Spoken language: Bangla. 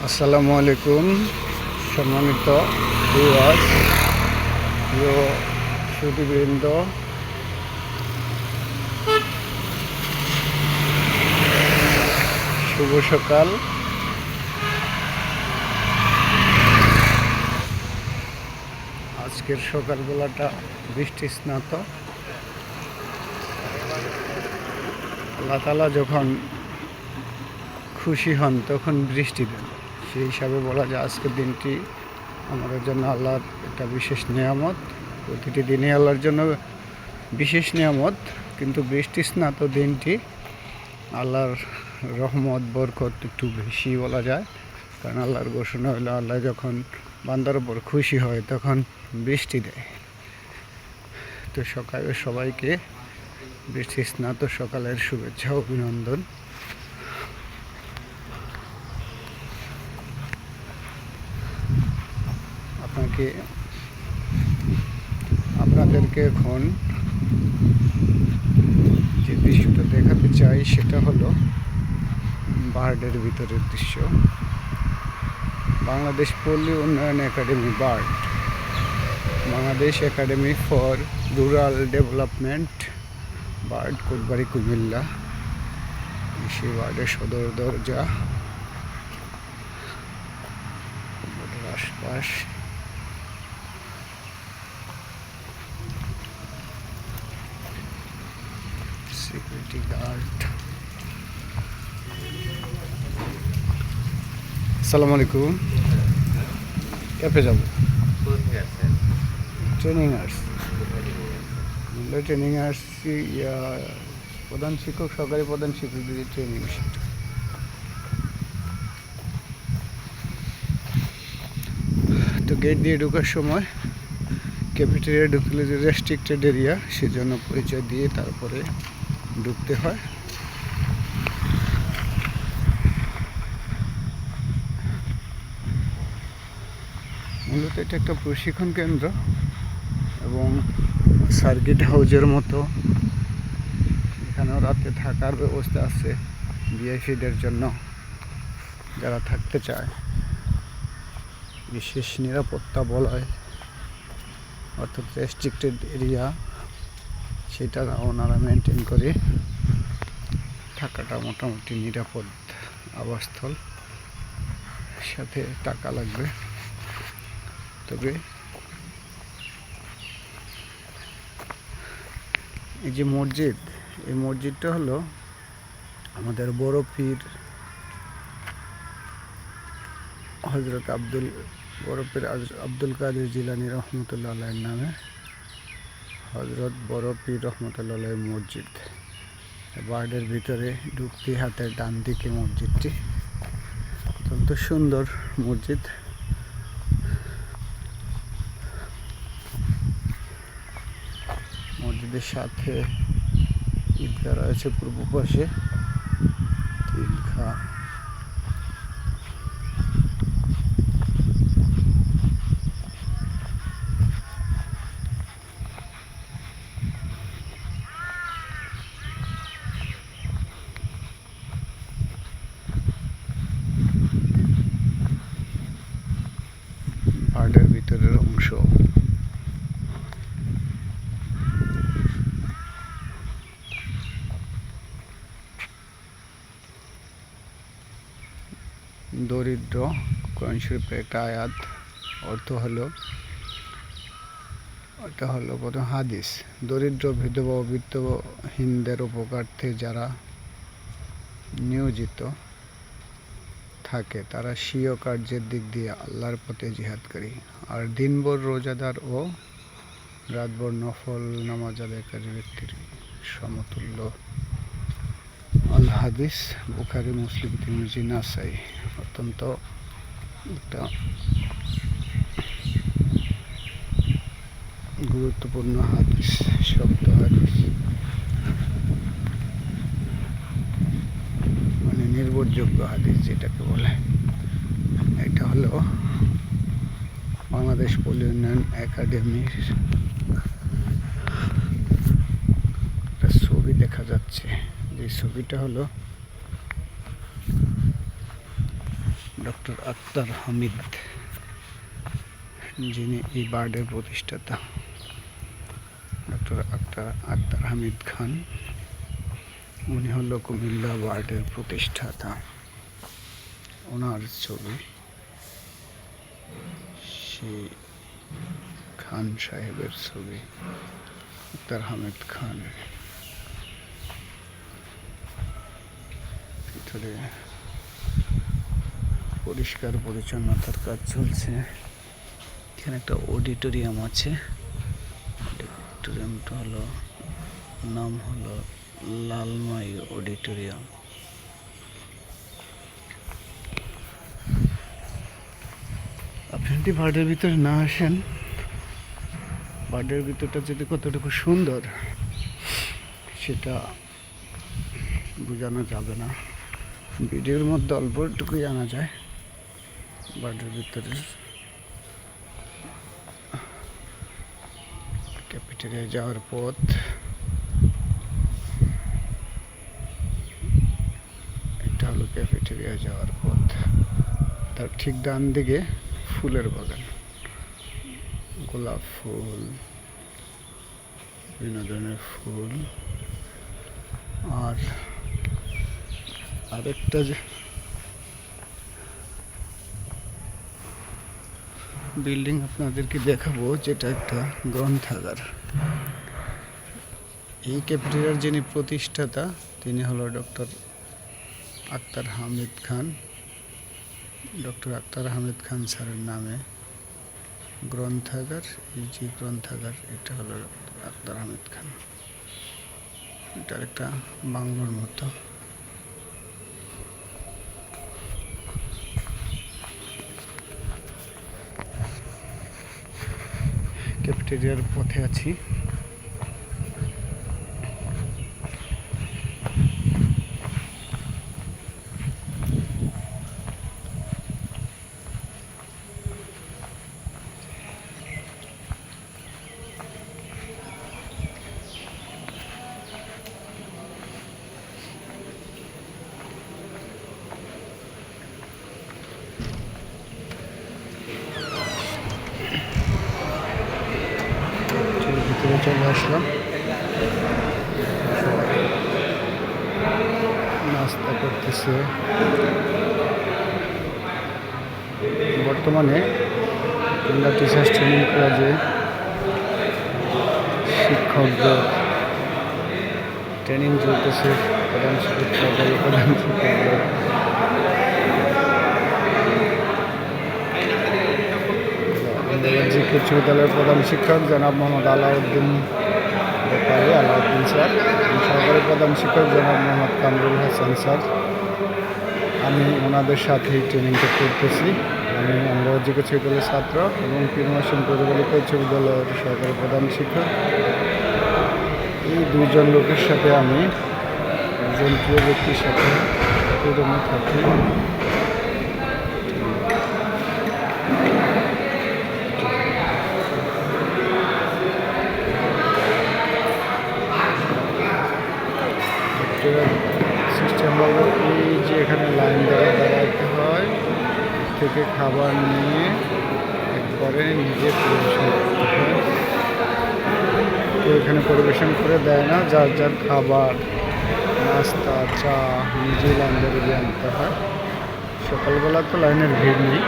আসসালামু আলাইকুম সম্মানিত ভিউয়ার্স, প্রিয় সুধীবৃন্দ, শুভ সকাল। আজকের সকালবেলাটা বৃষ্টি স্নাত। আল্লাহ তাআলা যখন খুশি হন তখন বৃষ্টি দেন। সেই হিসাবে বলা যায় আজকের দিনটি আমাদের জন্য আল্লাহর একটা বিশেষ নিয়ামত। প্রতিটি দিনই আল্লাহর জন্য বিশেষ নিয়ামত, কিন্তু বৃষ্টি স্নাত দিনটি আল্লাহর রহমত বরকত একটু বেশি বলা যায়। কারণ আল্লাহর ঘোষণা হলো, আল্লাহ যখন বান্দার উপর খুশি হয় তখন বৃষ্টি দেয়। তো সকালে সবাইকে বৃষ্টি স্নাত সকালের শুভেচ্ছা অভিনন্দন। আপনাদেরকে এখন যে দৃশ্যটা দেখাতে চাই সেটা হলো বার্ডের ভিতরের দৃশ্য। বাংলাদেশ পল্লী উন্নয়ন academy bird, Bangladesh academy for rural development bird, Kotbari, Comilla. সেই বার্ডের সদর দরজা, আশপাশ সিকিউরিটি গার্ড। আসসালামু আলাইকুম। ক্যাফে যাব, ট্রেনিং আসছি, ট্রেনিং আসছি। প্রধান শিক্ষক, সরকারি প্রধান শিক্ষকদের ট্রেনিং। তো গেট দিয়ে ঢোকার সময় ক্যাফেটেরিয়া ঢুকলে যে রেস্ট্রিক্টেড এরিয়া, সেজন্য পরিচয় দিয়ে তারপরে ঢুকতে হয়। মূলত এটা একটা প্রশিক্ষণ কেন্দ্র এবং সার্কিট হাউজের মতো। এখানেও রাতে থাকার ব্যবস্থা আছে ভিআইপিদের জন্য, যারা থাকতে চায়। বিশেষ নিরাপত্তা বলয়, অর্থাৎ রেস্ট্রিক্টেড এরিয়া, সেটা ওনারা মেনটেন করে। থাকাটা মোটামুটি নিরাপদ আবাসস্থল, সাথে টাকা লাগবে। তবে এই যে মসজিদ, এই মসজিদটা হলো আমাদের বড় পীর হজরত আব্দুল কাদের জিলানী রহমতুল্লাহ আলাইহির নামে হজরত বড় পীর রহমতুল্লাহ আলাইহির মসজিদ। বার্ডের ভিতরে ঢুকতে হাতের ডান দিকে মসজিদটি, অত্যন্ত সুন্দর মসজিদ। মসজিদের সাথে ঈদগাহ রয়েছে পূর্ব পাশে। ঈদগাহ বার্ডের ভিতরের অংশ। দরিদ্র, কোরআন শরীফের একটা আয়াত, অর্থ হলো, এটা হলো প্রথম হাদিস। দরিদ্র, বিধবা ও বিত্তহীনদের উপকারার্থে যারা নিয়োজিত থাকে তারা স্বীয় কার্যের দিক দিয়ে আল্লাহর পথে জিহাদকারী, আর দিনভর রোজাদার ও রাতভর নফল নামাজ আদায়কারী ব্যক্তির সমতুল্য। আল হাদিস, বুখারী, মুসলিম, তিরমিজি, নাসাই। অত্যন্ত একটা গুরুত্বপূর্ণ হাদিস, শব্দ হাদিস, মানে নির্ভরযোগ্য হাদিস যেটাকে বলে। এটা হলো বাংলাদেশ পল্লী উন্নয়ন একাডেমির একটা ছবি দেখা যাচ্ছে। যে ছবিটা হলো ডক্টর আক্তার হামিদ, যিনি এই বার্ডের প্রতিষ্ঠাতা। ডক্টর আক্তার হামিদ খান, উনি হল কুমিল্লা বার্ডের প্রতিষ্ঠাতা। ওনার ছবি, সেই খান সাহেবের ছবি, আক্তার হামিদ খান। ভিতরে পরিষ্কার পরিচ্ছন্নতার কাজ চলছে। এখানে একটা অডিটোরিয়াম আছে। অডিটোরিয়ামটা নাম হলো লালমাই অডিটোরিয়াম। আপনি যদি বার্ডের ভিতরে না আসেন, বার্ডের ভিতরটা যদি কতটুকু সুন্দর সেটা বোঝানো যাবে না। ভিডিওর মধ্যে অল্প একটুকুই জানা যায়। বার্ডের ভিতরে ক্যাফেটেরিয়া যাওয়ার পথ, এটা হলো ক্যাফেটেরিয়া যাওয়ার পথ। তার ঠিক ডান দিকে ফুলের বাগান, গোলাপ ফুল, বিভিন্ন ধরনের ফুল। আর আরেকটা বিল্ডিং আপনাদেরকে দেখাবো, যেটা একটা গ্রন্থাগার। এই ক্যাফেটেরিয়ার যিনি প্রতিষ্ঠাতা, তিনি হলো ডক্টর আক্তার হামিদ খান। ডক্টর আক্তার হামিদ খান স্যারের নামে গ্রন্থাগার। এই যে গ্রন্থাগার, এটা হলো আক্তার হামিদ খান। এটা একটা বাংলোর মতো। ক্যাফেটেরিয়ার পথে আছি। ভিতরে চলে আসলাম। নাস্তা করতেছে। বর্তমানে আমরা টিচার্স ট্রেনিং কলেজে শিক্ষকদের ট্রেনিং চলতেছে। প্রধান শিক্ষক, প্রধান শিক্ষকদের উচ্চ বিদ্যালয়ের প্রধান শিক্ষক জনাব মোহাম্মদ আলাউদ্দিন স্যার, সহকারী প্রধান শিক্ষক জনাব মোহাম্মদ কামরুল হাসান স্যার। আমি ওনাদের সাথেই ট্রেনিংটা করতেছি। আমি আন্দোলন উচ্চ বিদ্যালয়ের ছাত্র এবং পীরমাসিম প্রজাবালিকা উচ্চ বিদ্যালয়ের সহকারী প্রধান শিক্ষক। এই দুজন লোকের সাথে আমি একজন প্রিয় ব্যক্তির সাথে থাকি। সিস্টেম হলো এই যে এখানে লাইন দাঁড়াতে হয়, থেকে খাবার নিয়ে একবারে নিজে পরিবেশন করতে হয়। তো এখানে পরিবেশন করে দেয় না, যার যার খাবার, নাস্তা, চা নিজেই লাইন ধরে দিয়ে আনতে হয়। সকালবেলা তো লাইনের ভিড় নেই।